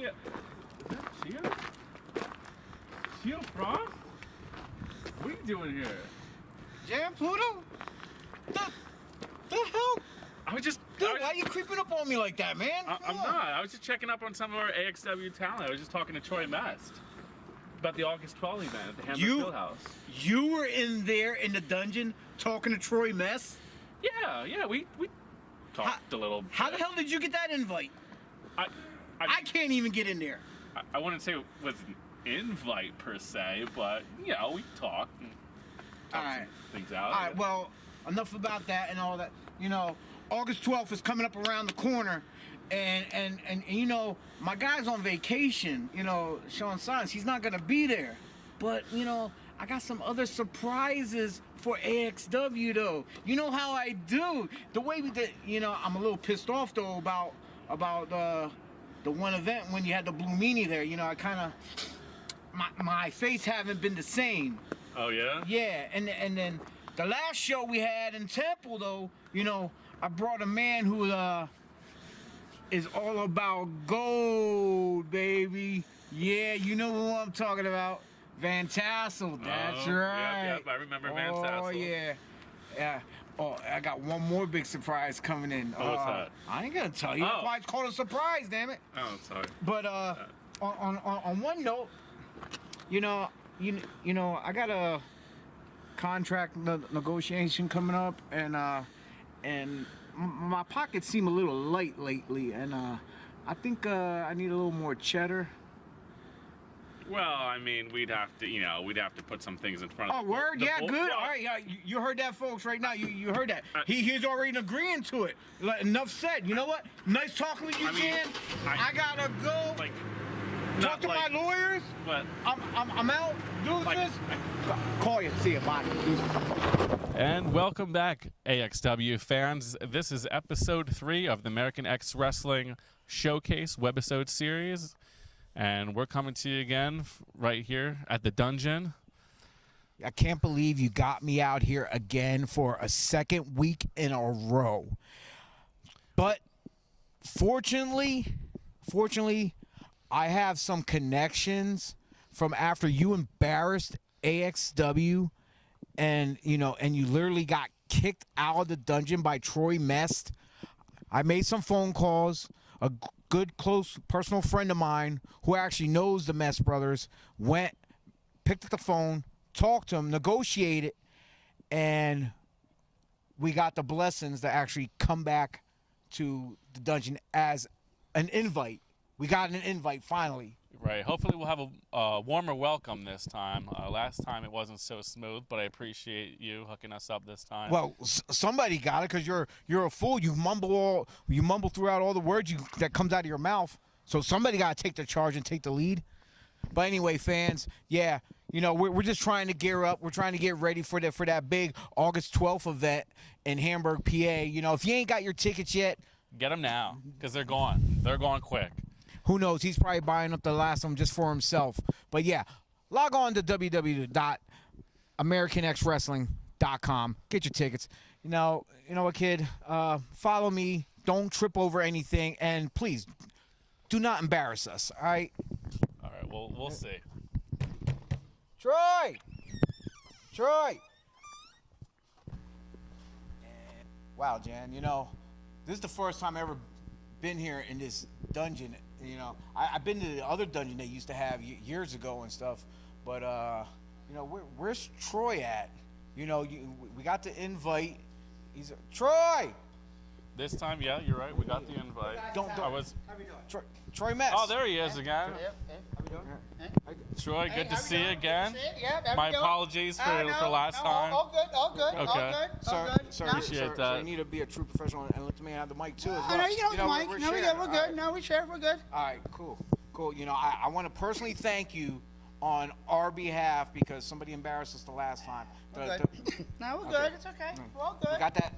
Chio. Is that Chio? Chio Frost? What are you doing here? Jam Pluto? The hell? I was just. Dude, why are you creeping up on me like that, man? I'm not. I was just checking up on some of our AXW talent. I was just talking to Troy Mest about the August 12th event at the Hamburg Fieldhouse. You were in there in the dungeon talking to Troy Mest? Yeah, we talked a little bit. How the hell did you get that invite? I can't even get in there. I wouldn't say it was an invite per se, but we talked and talked some things out. All right, well, enough about that and all that. August 12th is coming up around the corner, and my guy's on vacation. Sean Science, he's not gonna be there, but I got some other surprises for AXW though. You know how I do. The way we did, I'm a little pissed off though about the one event when you had the Blue Meanie there. I kind of my face haven't been the same. Oh yeah. Yeah, and then the last show we had in Temple though, I brought a man who is all about gold, baby. Yeah, you know who I'm talking about. Van Tassel, that's right. Yep, I remember Van Tassel. Oh, yeah. Oh, I got one more big surprise coming in. What's that? I ain't gonna tell you. That's why it's called a surprise, damn it. Oh, sorry. But on one note, I got a contract negotiation coming up, and my pockets seem a little light lately, and I think I need a little more cheddar. Well, I mean, we'd have to put some things in front of. Oh, word, yeah, good. All right, yeah, you heard that, folks. Right now, you heard that. He's already agreeing to it. Enough said. You know what? Nice talking with you, Jan. I gotta go. Talk to my lawyers. What? I'm out. Deuces. Call you. See you. Bye. And welcome back, AXW fans. This is episode 3 of the American X Wrestling Showcase webisode series. And we're coming to you again right here at the dungeon. I can't believe you got me out here again for a second week in a row. But fortunately, I have some connections from after you embarrassed AXW and you literally got kicked out of the dungeon by Troy Mest. I made some phone calls. A good, close, personal friend of mine who actually knows the Mest brothers picked up the phone, talked to him, negotiated, and we got the blessings to actually come back to the dungeon as an invite. We got an invite finally. Right. Hopefully we'll have a warmer welcome this time. Last time it wasn't so smooth, but I appreciate you hooking us up this time. Well, somebody got it because you're a fool. You mumble throughout all the words that comes out of your mouth. So somebody got to take the charge and take the lead. But anyway, fans, yeah, we're just trying to gear up. We're trying to get ready for that big August 12th event in Hamburg, PA. If you ain't got your tickets yet, get them now because they're gone. They're gone quick. Who knows? He's probably buying up the last one just for himself. But yeah, log on to www.americanxwrestling.com. Get your tickets. You know what, kid? Follow me. Don't trip over anything, and please do not embarrass us. All right. All right. Well, we'll see. Troy. Wow, Jan. This is the first time I've ever been here in this dungeon. I've been to the other dungeon they used to have years ago and stuff, but where's Troy at? We got the invite. Troy. This time, yeah, you're right. We got the invite. Don't. How we doing? Troy Mest. Oh, there he is again. Yep. How we doing? Troy, good to see you again. Yeah, my apologies for last time. All good. Okay. Sir, appreciate that. You need to be a true professional and let the man have the mic too as well. I know you got the mic. No, we're good. No, we share. We're good. All right, cool. I want to personally thank you on our behalf because somebody embarrassed us the last time. We're good. It's okay. We're all good. We got that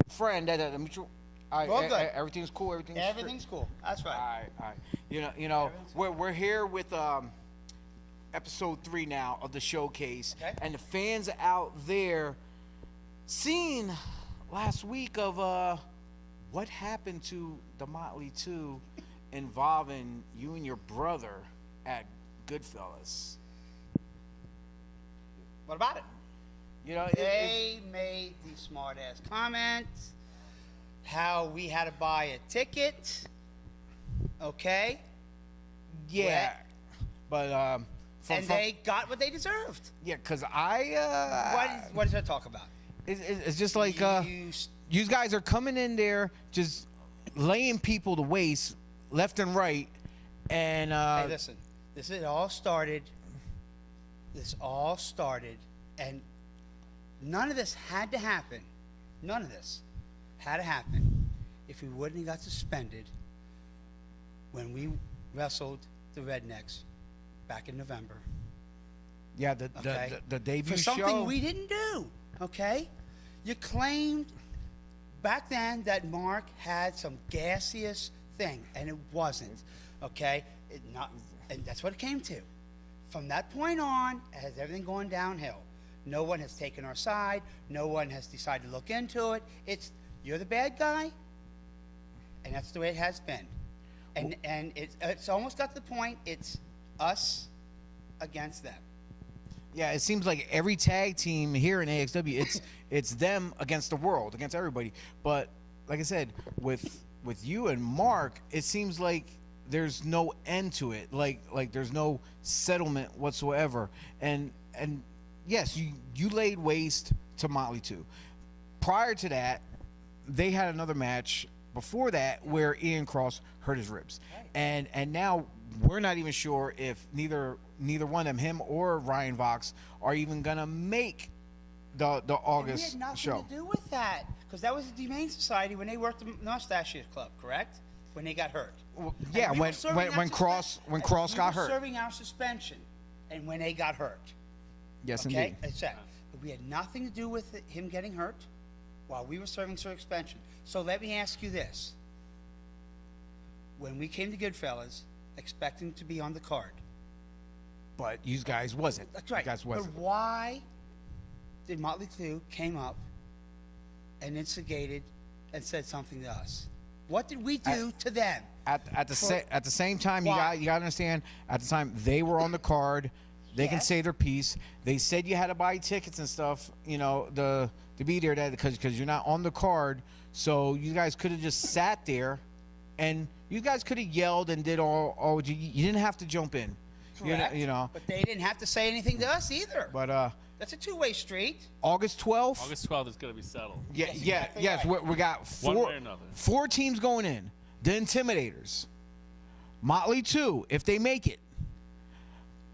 friend that mutual. All right, good. Everything's cool. Everything's cool. That's right. All right. We're here with episode 3 now of the showcase, and the fans out there seen last week of what happened to the Motley 2 involving you and your brother at Goodfellas. What about it? You know, They made these smart ass comments. How we had to buy a ticket. Okay. yeah, but And they got what they deserved. yeah, cause I What is that talk about? it's just like You you guys are coming in there just laying people to waste left and right, and hey, listen. This all started, and none of this had to happen. None of this had to happen if we wouldn't have got suspended when we wrestled the Rednecks back in November. yeah, Okay? the debut For something show. we didn't do. Okay? You claimed back then that Mark had some gaseous thing, and it wasn't. Okay? And that's what it came to. From that point on, has everything gone downhill. No one has taken our side. No one has decided to look into it. It's you're the bad guy, and that's the way it has been. And it's almost got to the point it's us against them. Yeah, it seems like every tag team here in AXW, it's them against the world, against everybody. But like I said, with you and Mark, it seems like there's no end to it. Like there's no settlement whatsoever. And yes, you laid waste to Motley 2. Prior to that, they had another match before that where Ian Cross hurt his ribs. Right. And now we're not even sure if neither one of them, him or Ryan Vox, are even gonna make the August we had nothing show. to do with that, because that was the Humane Society when they worked the Mustache Club, correct? When they got hurt. Well, And yeah, we were when serving our Cross we got were hurt. serving our suspension, and when they got hurt. Yes, Okay, indeed. that's it. But we had nothing to do with him getting hurt while we were serving suspension. So let me ask you this: when we came to Goodfellas, expecting to be on the card, But you guys wasn't. that's right. You guys But wasn't. why did Motley Crue came up and instigated and said something to us? What did we do to them? At the same time, Why? you got to understand. At the time, they were on the card. They can Yes. say their piece. They said you had to buy tickets and stuff. You know, to be there because you're not on the card. So you guys could have just sat there, and you guys could have yelled and did all. You didn't have to jump in. Correct. You know. But they didn't have to say anything to us either. But That's a two-way street. August 12th. August 12th is going to be settled. Yes, exactly right. We got One way or another. four teams going in. The Intimidators, Motley 2, if they make it.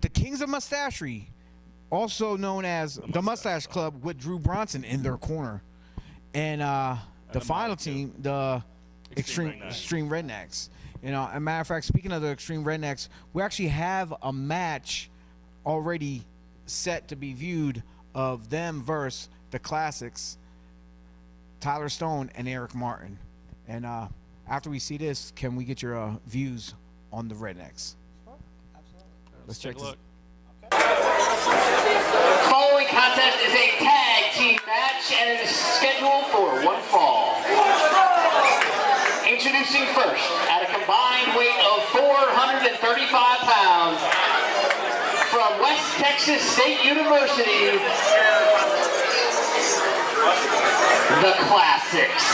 The Kings of Mustachery, also known as the Mustache Club, with Drew Bronson in their corner, and the the final Motley team, the Extreme Extreme Rednecks. You know, as a matter of fact, speaking of the Extreme Rednecks, we actually have a match already set to be viewed of them versus the Classics, Tyler Stone and Eric Martin. And after we see this, can we get your views on the Rednecks? Let's check take a this. look. Following contest is a tag team match and it is scheduled for one fall. Introducing first, at a combined weight of 435 pounds, from West Texas State University, the Classics.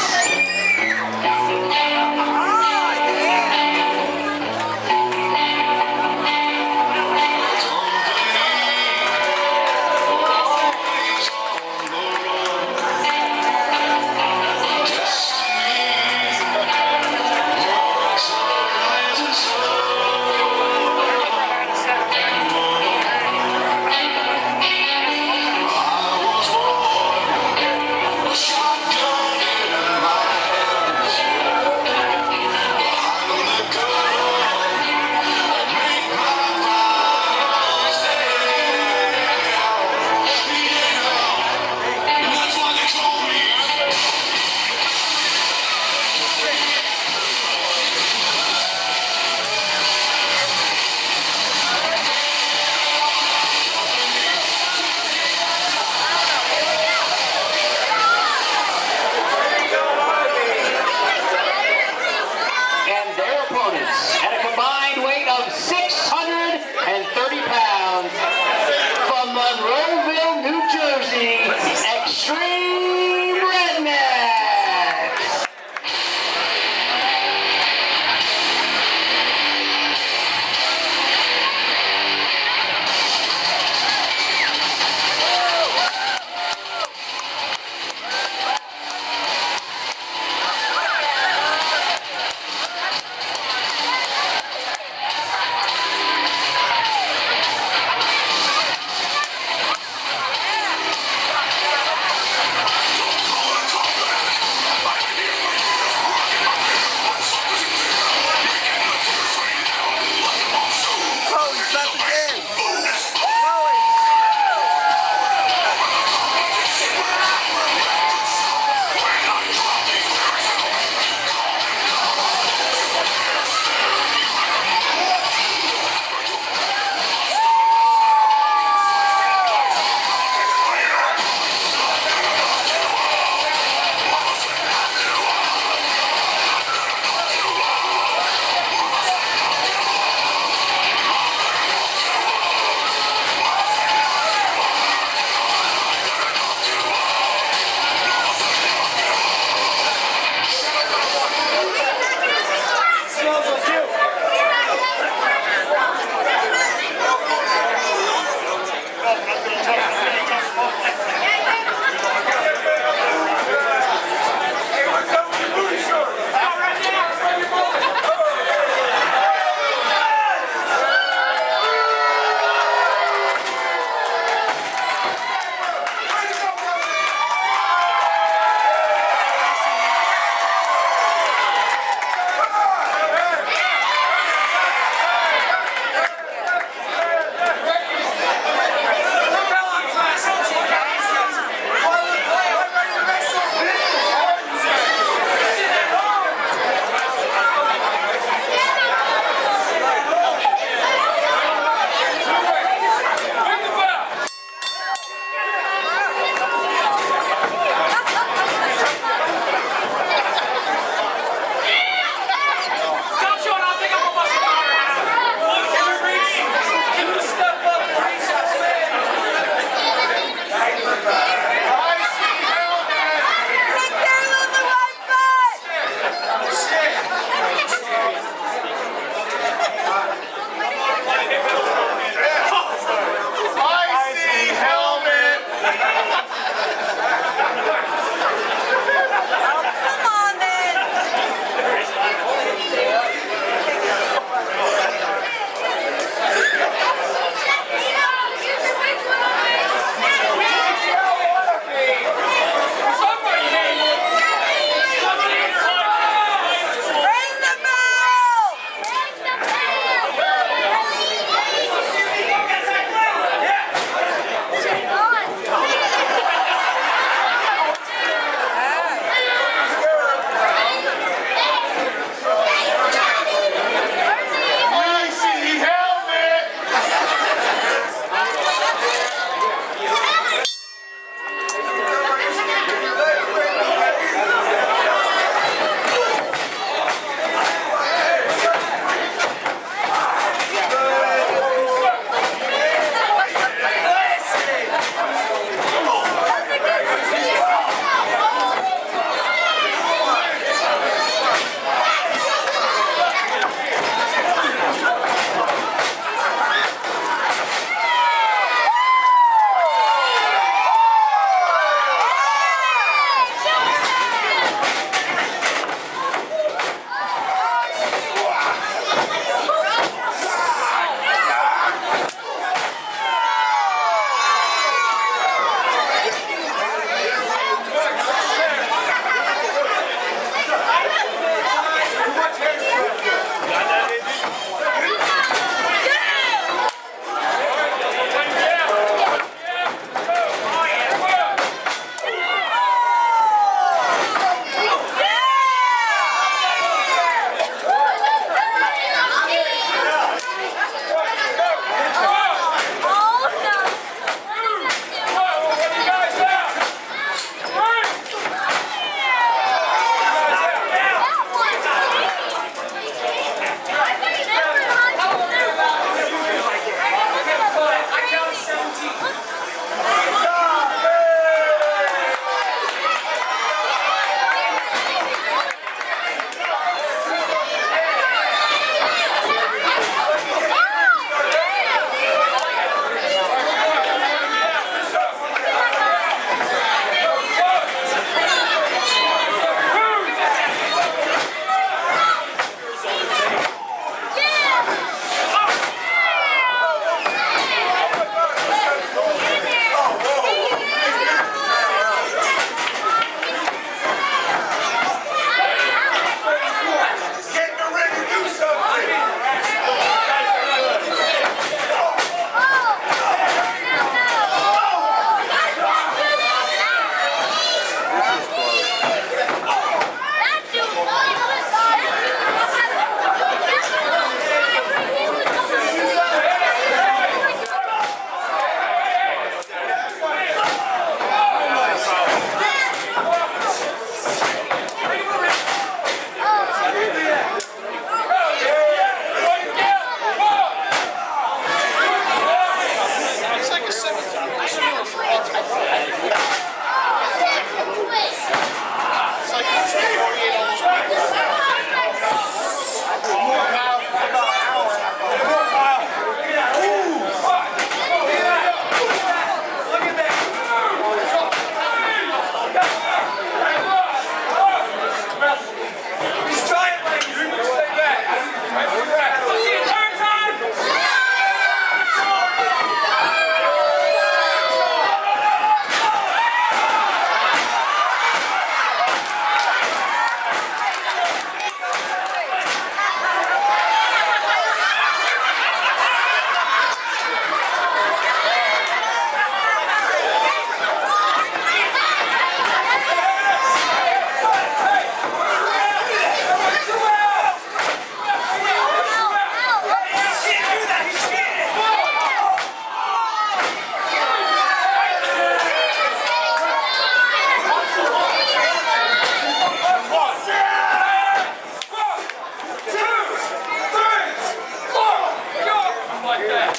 like that.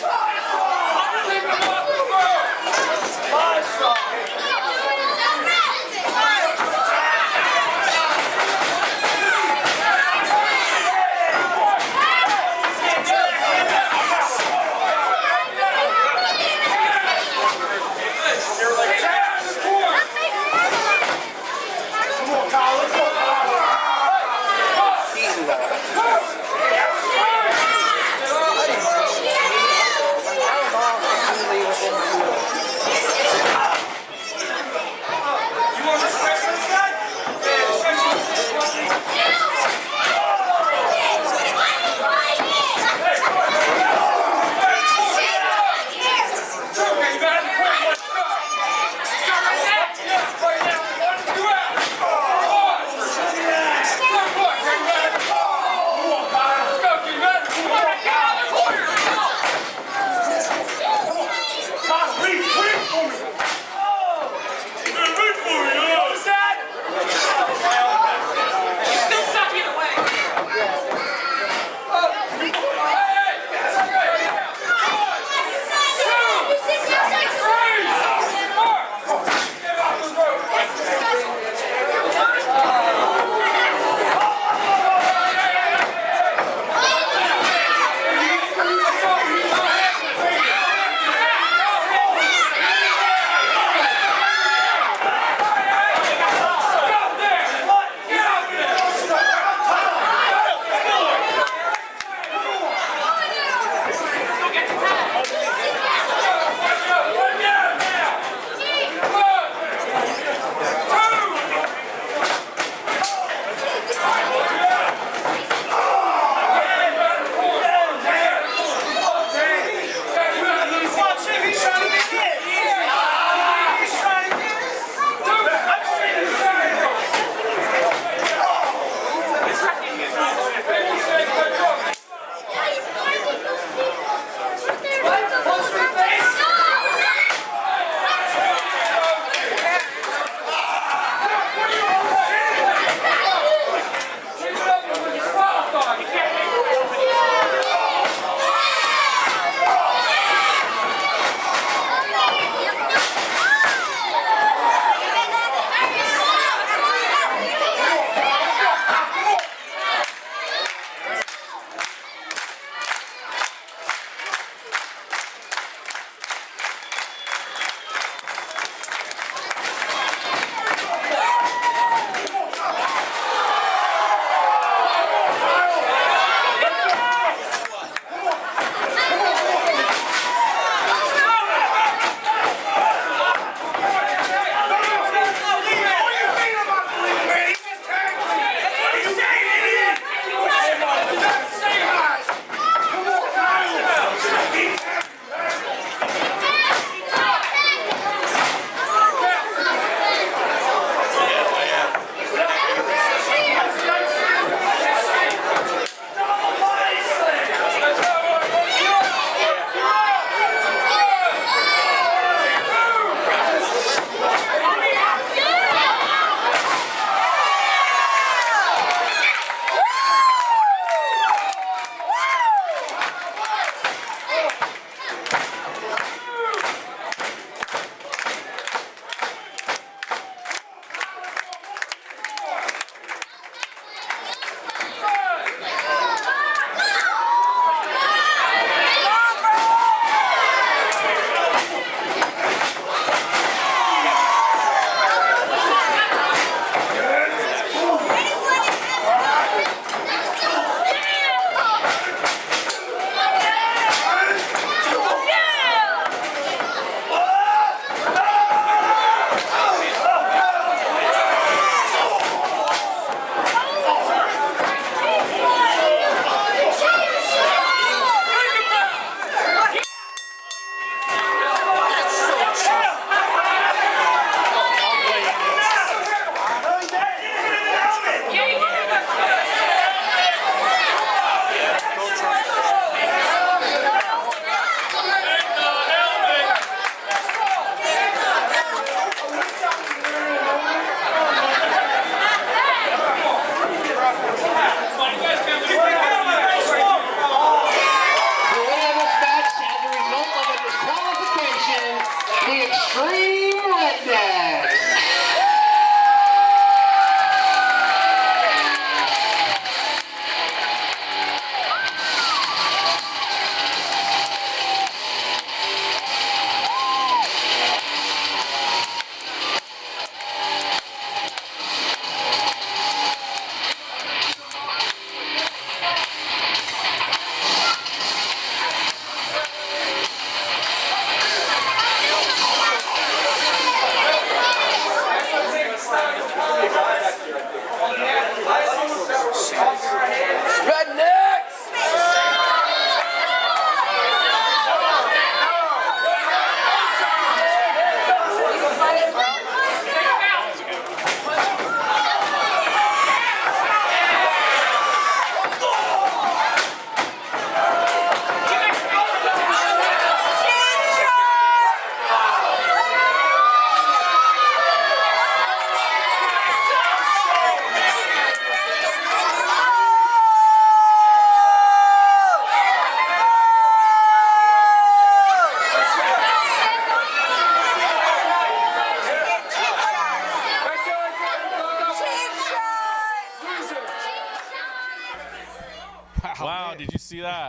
Keep him off the ground. My son.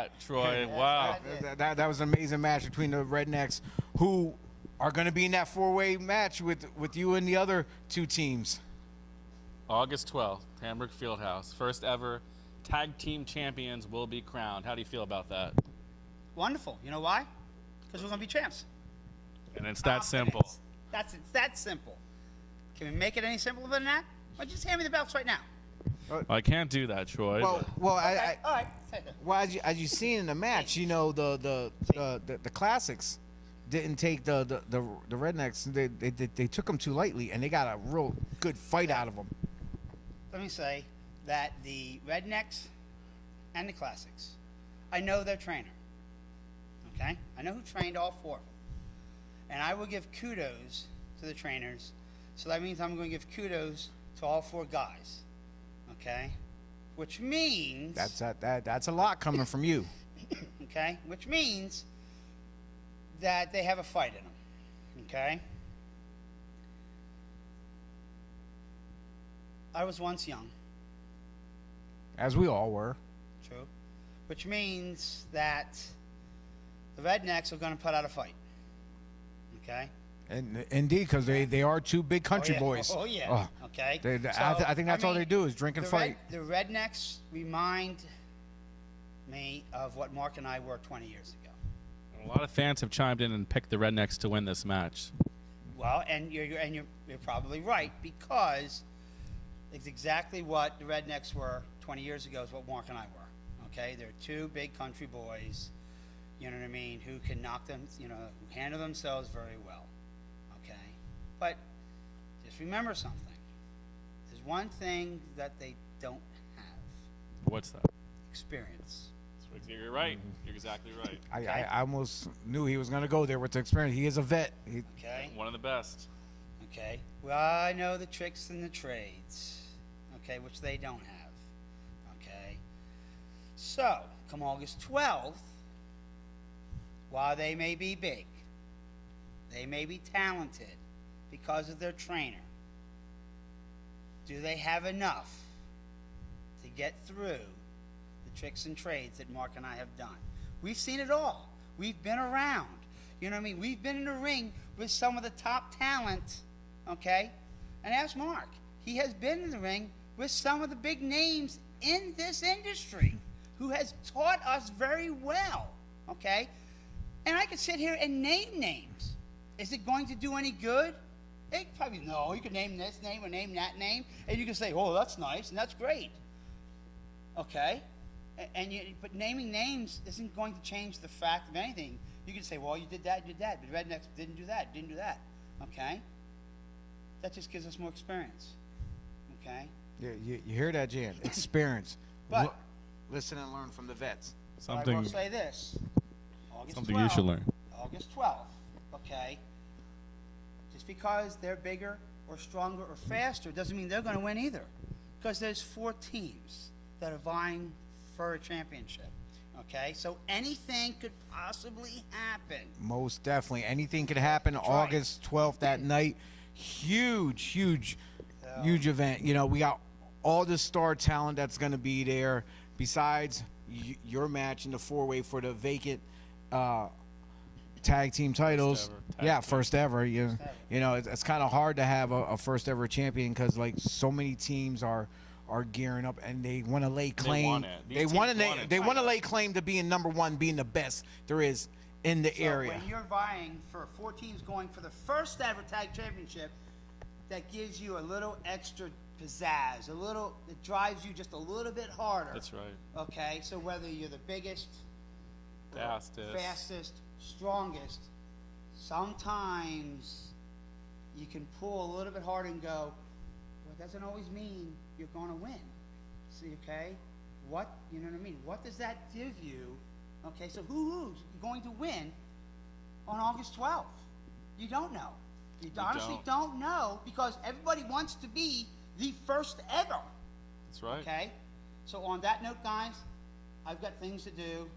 that, Troy. Wow. That was an amazing match between the Rednecks, who are going to be in that four-way match with you and the other two teams. August 12th, Hamburg Fieldhouse. First ever tag team champions will be crowned. How do you feel about that? Wonderful. You know why? Because we're going to be champs. And it's that simple. It's that simple. Can we make it any simpler than that? Why don't you just hand me the belts right now? I can't do that, Troy. Well, but- Okay, all right. well, as you seen in the match, you know the classics didn't take the Rednecks. They took them too lightly, and they got a real good fight out of them. Let me say that the Rednecks and the Classics, I know their trainer. Okay? I know who trained all four of them. And I will give kudos to the trainers. So that means I'm going to give kudos to all four guys. Okay? Which means... That's a lot coming from you. Okay? Which means that they have a fight in them. Okay? I was once young. As we all were. True. Which means that the Rednecks are going to put out a fight. Okay? And indeed, because they are two big country yeah. boys. Oh, yeah. Okay? I think that's all they do is drink and fight. The Rednecks remind me of what Mark and I were 20 years ago. A lot of fans have chimed in and picked the Rednecks to win this match. Well, and you're probably right, because it's exactly what the Rednecks were 20 years ago is what Mark and I were. Okay? They're two big country boys, you know what I mean, who can knock them, who handle themselves very well. Okay? But just remember something. There's one thing that they don't have. What's that? Experience. You're right. You're exactly right. I almost knew he was going to go there with the experience. He is a vet. Okay? One of the best. Okay? Well, I know the tricks and the trades, okay, which they don't have. Okay? So, come August 12th, while they may be big, they may be talented because of their trainer, do they have enough to get through the tricks and trades that Mark and I have done? We've seen it all. We've been around. You know what I mean? We've been in the ring with some of the top talent, okay? And ask Mark. He has been in the ring with some of the big names in this industry who has taught us very well, okay? And I could sit here and name names. Is it going to do any good? Probably no. You can name this name or name that name, and you can say, oh, that's nice, and that's great. Okay? But naming names isn't going to change the fact of anything. You can say, well, you did that, but the Rednecks didn't do that. Okay? That just gives us more experience. Okay? Yeah, you hear that, Jan? Experience. But listen and learn from the vets. I will say this. Something you should learn. August 12th, okay? Just because they're bigger or stronger or faster doesn't mean they're going to win either. Because there's 4 teams that are vying for a championship, okay? So anything could possibly happen. Most definitely. Anything could happen August 12th that night. Huge event. We got all the star talent that's going to be there besides your match in the 4-way for the vacant tag team titles. First ever. It's kind of hard to have a first ever champion because so many teams are gearing up and they want to lay claim. They want to lay claim to being number one, being the best there is in the area. When you're vying for 4 teams going for the first ever tag championship, that gives you a little extra pizzazz, it drives you just a little bit harder. That's right. Okay, so whether you're the biggest, fastest, strongest, sometimes you can pull a little bit harder and go, well, it doesn't always mean you're going to win. See, okay? You know what I mean? What does that give you? Okay, so who's going to win on August 12th? You don't know. You honestly don't know because everybody wants to be the first ever. That's right. Okay? So on that note, guys, I've got things to do,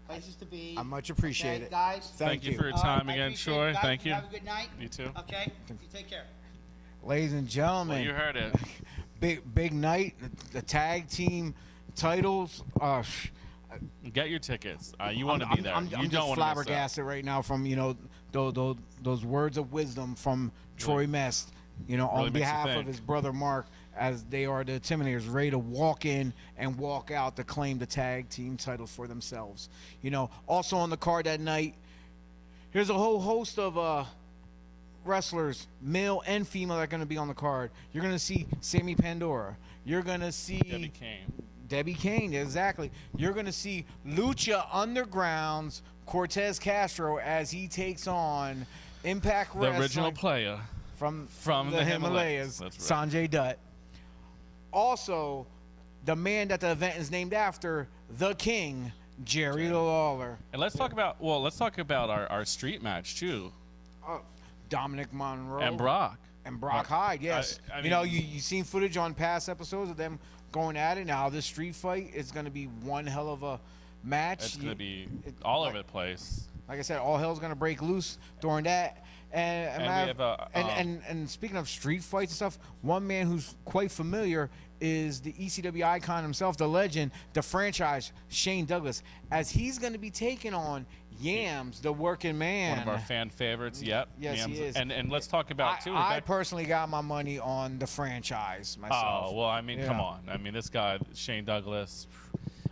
places to be. I much appreciate it. Guys. Thank you for your time again, Troy. Guys, Thank you. Have a good night. You too. Okay? You take care. Ladies and gentlemen. Well, you heard it. Big night. The tag team titles. Get your tickets. You want to be there. I'm you just don't want to miss out. flabbergasted right now from those words of wisdom from Troy Mest. really On makes you behalf of think. his brother Mark, as they are the Intimidators, ready to walk in and walk out to claim the tag team titles for themselves. Also on the card that night, here's a whole host of wrestlers, male and female, that are going to be on the card. You're going to see Sammy Pandora. You're going to see Debbie Kane, exactly. You're going to see Lucha Underground's Cortez Castro as he takes on Impact The Wrestling original player. from the Himalayas, That's right. Sanjay Dutt. Also, the man that the event is named after, the King, Jerry Lawler. And let's talk about our street match too. Dominic Monroe. And Brock. And Brock Hyde, yes. I mean, you've seen footage on past episodes of them going at it. Now, this street fight is going to be one hell of a match. It's going to be all over the place. Like I said, all hell's going to break loose during that. And speaking of street fights and stuff, one man who's quite familiar is the ECW icon himself, the legend, the franchise, Shane Douglas, as he's going to be taking on Yams, the working man. One of our fan favorites, yep. Yes, Yams. he is. And let's talk about, too. I personally got my money on the franchise myself. Oh, well, I mean, come on. I mean, this guy, Shane Douglas,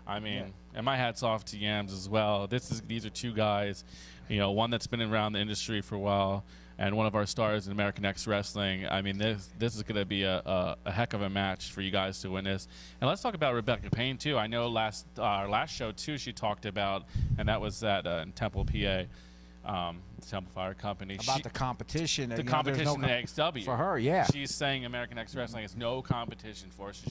and my hat's off to Yams as well. These are two guys, one that's been around the industry for a while, and one of our stars in American X Wrestling. I mean, this is going to be a heck of a match for you guys to witness. And let's talk about Rebecca Payne, too. I know our last show, too, she talked about, and that was at in Temple, PA, Temple Fire Company. About the competition. The competition in AXW. For her, yeah. She's saying American X Wrestling is no competition for her. So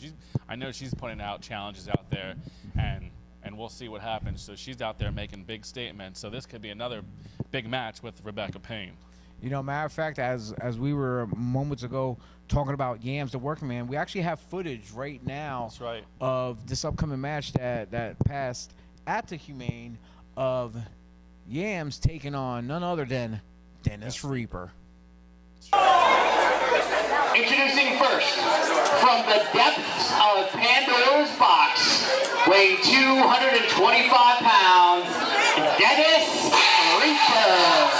I know she's putting out challenges out there, and we'll see what happens. So she's out there making big statements. So this could be another big match with Rebecca Payne. Matter of fact, as we were moments ago talking about Yams, the working man, we actually have footage right now. That's right. Of this upcoming match that passed at the Humane of Yams taking on none other than Dennis Reaper. Introducing first, from the depths of Pandora's box, weighing 225 pounds, Dennis Reaper.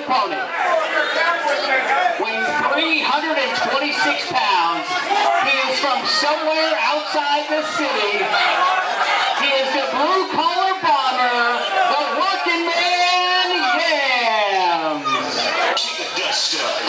opponent, weighing 326 pounds. He is from somewhere outside the city. He is the blue-collar bomber, the working man, Yams. Keep the dust up.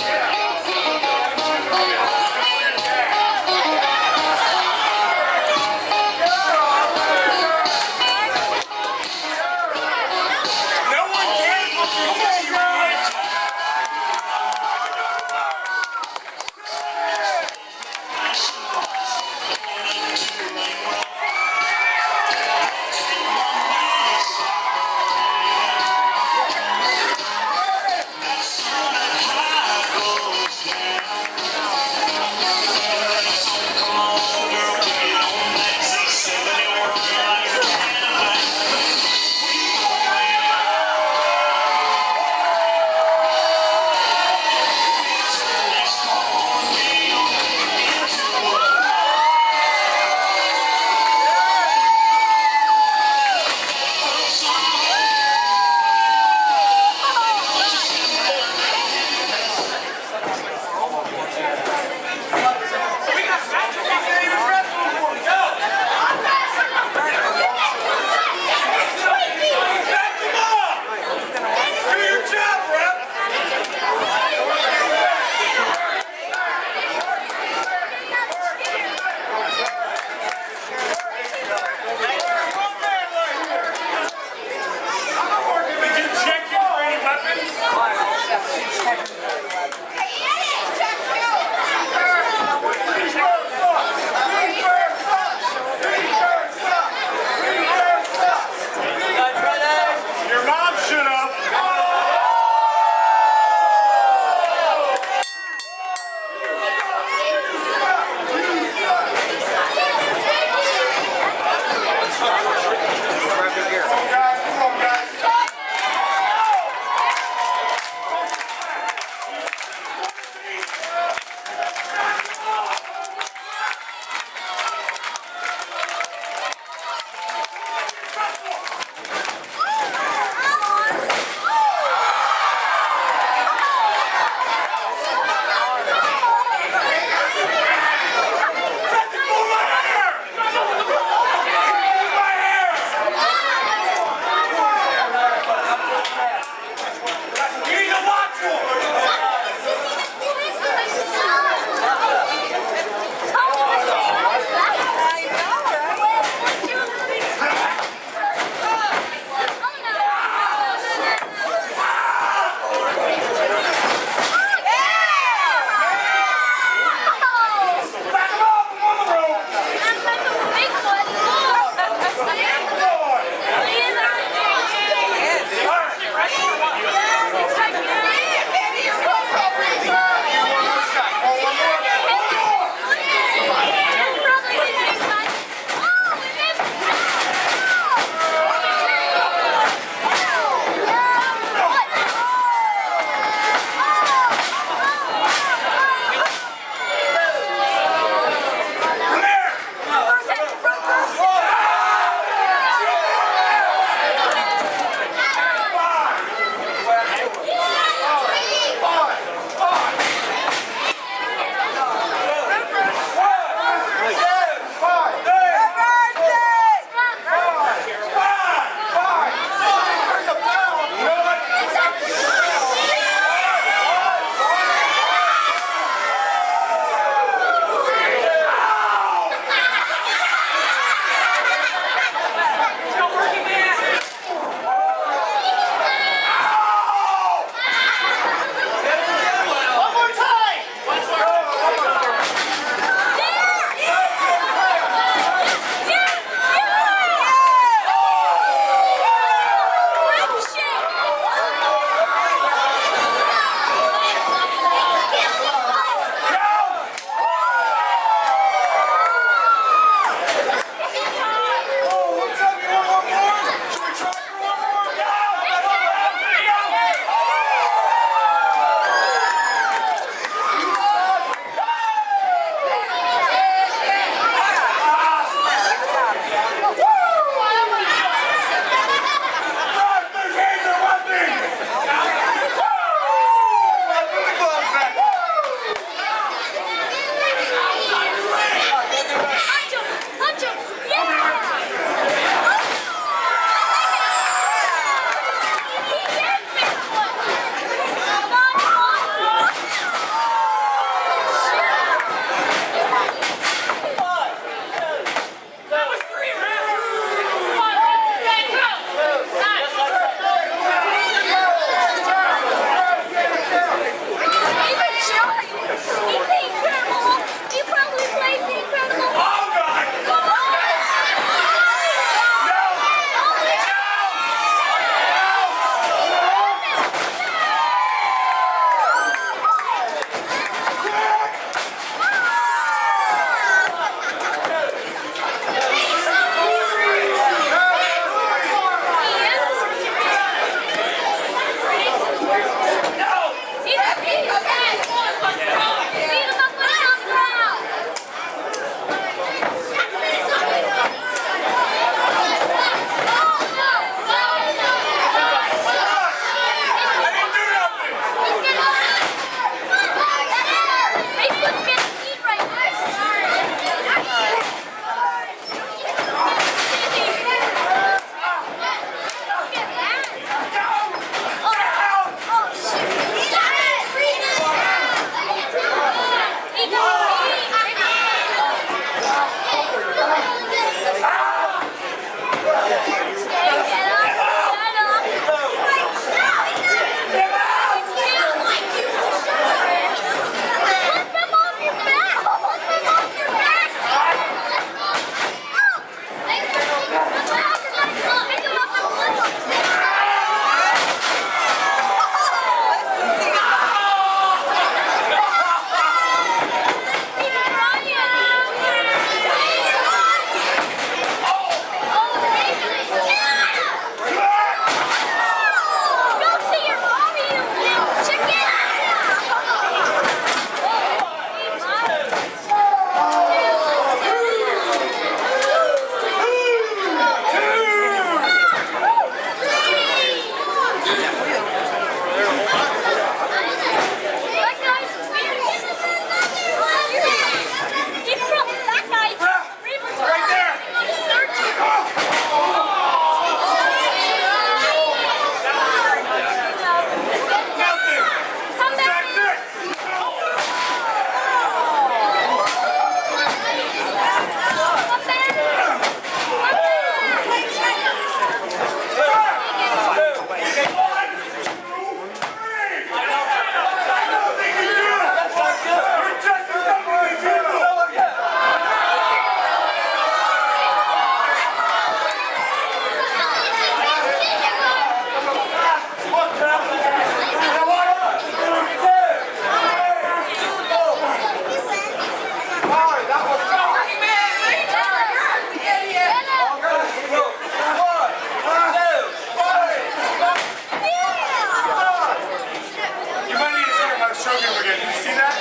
choking him again. Did you see that?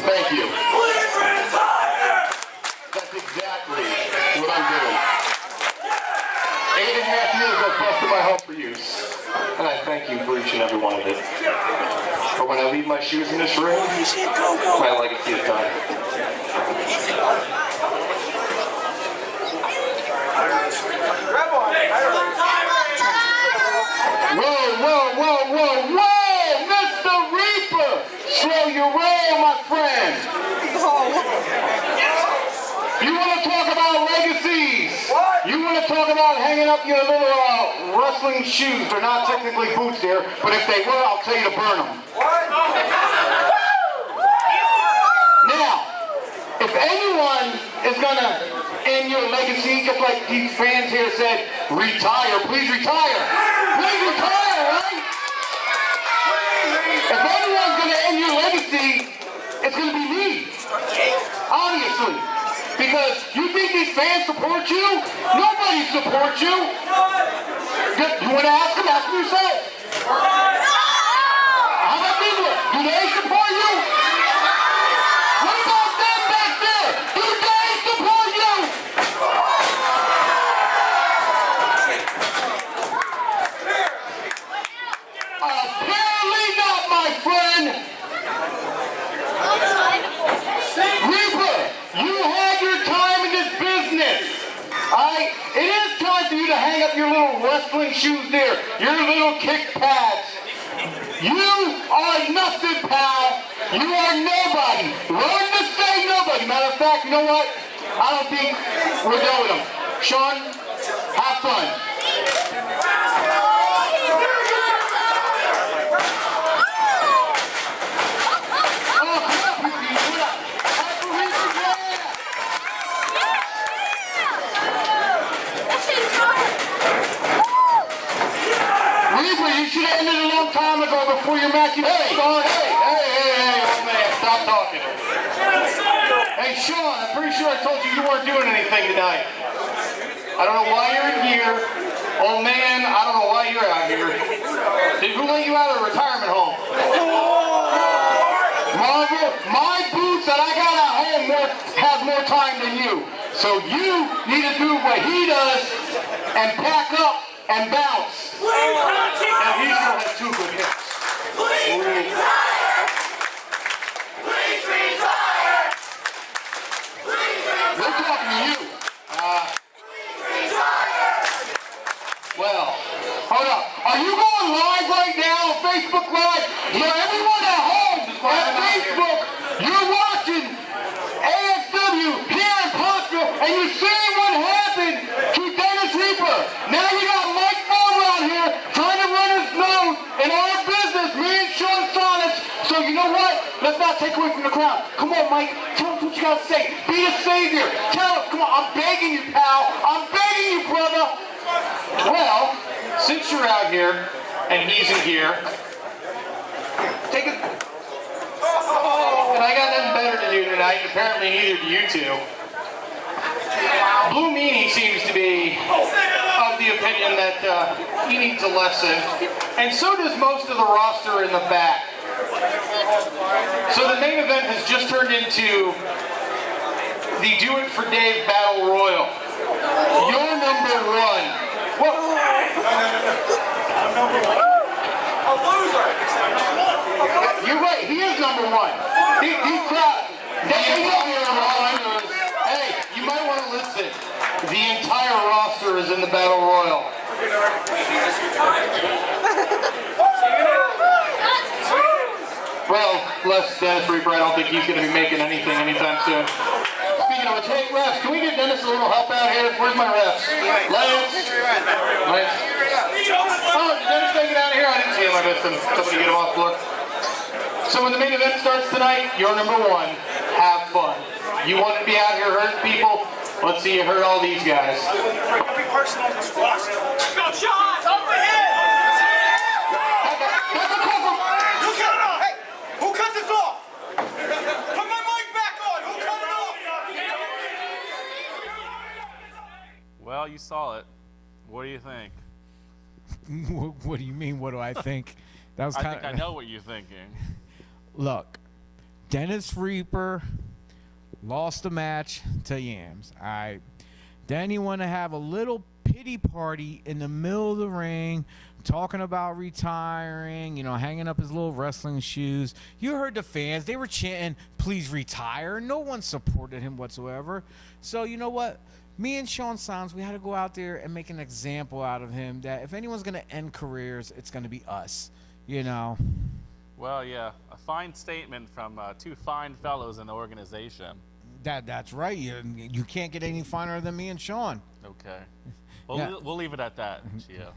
Thank you. That's exactly what I'm doing. 8.5 years I've busted my hump for use. And I thank you for each and every one of it. But when I leave my shoes in this room, my legacy is done. Whoa, whoa, whoa, whoa, whoa! Mr. Reaper! Slow your roll, my friend! You want to talk about legacies? What? You want to talk about hanging up your little wrestling shoes? They're not technically boots there, but if they were, I'll tell you to burn them. What? Now, if anyone is going to end your legacy, just like these fans here said, retire, please retire. Please retire, right? If anyone's going to end your legacy, it's going to be me. Obviously. Because you think these fans support you? Nobody supports you. You want to ask them? Ask them yourself. How about people? Do they support you? What about them back there? Do they support you? Apparently not, my friend. Reaper, you had your time in this business. It is time for you to hang up your little wrestling shoes there, your little kick pads. You are nothing, pal. You are nobody. Learn to say nobody. Matter of fact, you know what? I don't think we're done with him. Sean, have fun. You should have ended a long time ago before your match even started. Hey, old man, stop talking. Hey, Sean, I'm pretty sure I told you you weren't doing anything tonight. I don't know why you're in here. Old man, I don't know why you're out here. Who let you out of the retirement home? Marvel, my boots that I got at home have more time than you. So you need to do what he does and pack up and bounce. And he still has 2 good hits. Please retire! Please retire! Please retire! We're talking to you. Please retire! Well, hold up. Are you going live right now on Facebook Live? So everyone at home at Facebook, you're watching AXW here in Pottsville, and you're seeing what happened to Dennis Reaper. Now you got Mike around here trying to run his nose in our business, me and Sean Sonics. So you know what? Let's not take away from the crowd. Come on, Mike. Tell us what you got to say. Be a savior. Tell us. Come on. I'm begging you, pal. I'm begging you, brother. Well, since you're out here and he's in here, take it. And I got nothing better to do tonight. Apparently, neither do you two. Blue Meanie seems to be of the opinion that he needs a lesson, and so does most of the roster in the back. So the main event has just turned into the Do It for Dave Battle Royal. You're number 1. What? I'm number 1. A loser. You're right. He is number 1. He's proud. Hey, you might want to listen. The entire roster is in the Battle Royal. Well, less Dennis Reaper. I don't think he's going to be making anything anytime soon. Speaking of which, hey, refs, can we get Dennis a little help out here? Where's my refs? Lance? Oh, did Dennis make it out of here? I didn't see him. I missed him. Somebody get him off the floor. So when the main event starts tonight, you're number 1. Have fun. You want to be out here hurting people? Let's see you hurt all these guys. Every person on this roster. Let's go, Sean! Over here! Who cut it off? Hey, who cut this off? Put my mic back on. Who cut it off? Well, you saw it. What do you think? What do you mean? What do I think? That was I kind think I know what you're thinking. Look, Dennis Reaper lost the match to Yams. All right. Then he want to have a little pity party in the middle of the ring, talking about retiring, hanging up his little wrestling shoes. You heard the fans. They were chanting, please retire. No one supported him whatsoever. So you know what? Me and Sean Sons, we had to go out there and make an example out of him that if anyone's going to end careers, it's going to be us, Well, yeah, a fine statement from 2 fine fellows in the organization. That's right. You can't get any finer than me and Sean. Okay. We'll leave it at that, Chio.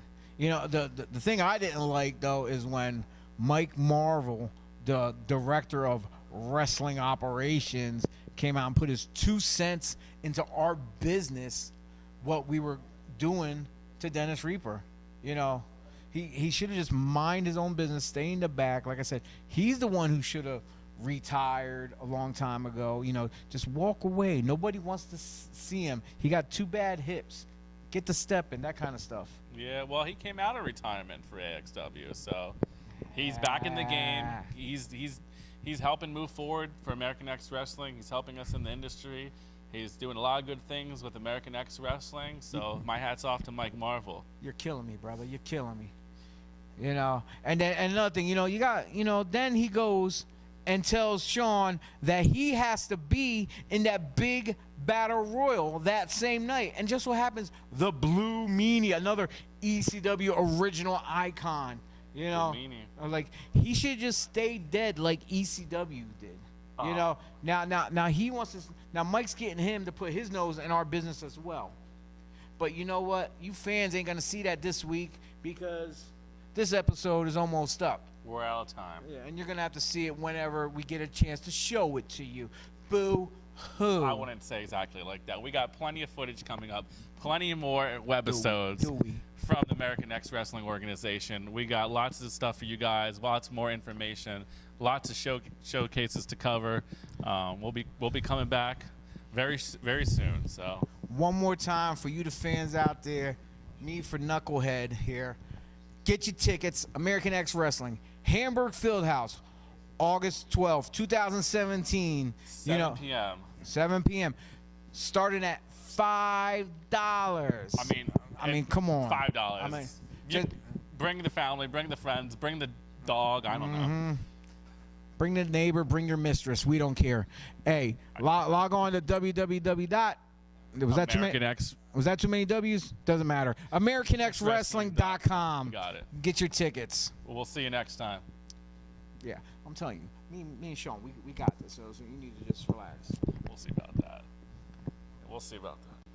The thing I didn't like, though, is when Mike Marvel, the director of wrestling operations, came out and put his 2 cents into our business, what we were doing to Dennis Reaper. He should have just mind his own business, stay in the back. Like I said, he's the one who should have retired a long time ago. Just walk away. Nobody wants to see him. He got 2 bad hips. Get the step in, that kind of stuff. Yeah, well, he came out of retirement for AXW, so he's back in the game. He's helping move forward for American X Wrestling. He's helping us in the industry. He's doing a lot of good things with American X Wrestling, so my hat's off to Mike Marvel. You're killing me, brother. You're killing me. And then another thing, then he goes and tells Sean that he has to be in that big battle royal that same night. And just what happens, the Blue Meanie, another ECW original icon, You know, meanie. like he should just stay dead like ECW did. You know, now he wants to. Now Mike's getting him to put his nose in our business as well. But you know what? You fans ain't gonna see that this week because this episode is almost up. We're out of time. Yeah, and you're gonna have to see it whenever we get a chance to show it to you. Boo hoo. I wouldn't say exactly like that. We got plenty of footage coming up, plenty more webisodes Do we? from the American X Wrestling Organization. We got lots of stuff for you guys, lots more information, lots of showcases to cover. We'll be coming back very soon. So One more time for you, the fans out there, me for Knucklehead here. Get your tickets. American X Wrestling, Hamburg Fieldhouse, August 12th, 2017. 7 p.m. 7 p.m. Starting at $5. I mean, come on. $5. I mean, You just bring the family, bring the friends, bring the dog. I don't know. bring the neighbor, bring your mistress. We don't care. Hey, log on to www. Was that too many? American X. Was that too many W's? Doesn't matter. AmericanXWrestling.com. Got it. Get your tickets. Well, we'll see you next time. Yeah, I'm telling you. Me and Sean, we got this. So you need to just relax. We'll see about that. We'll see about that.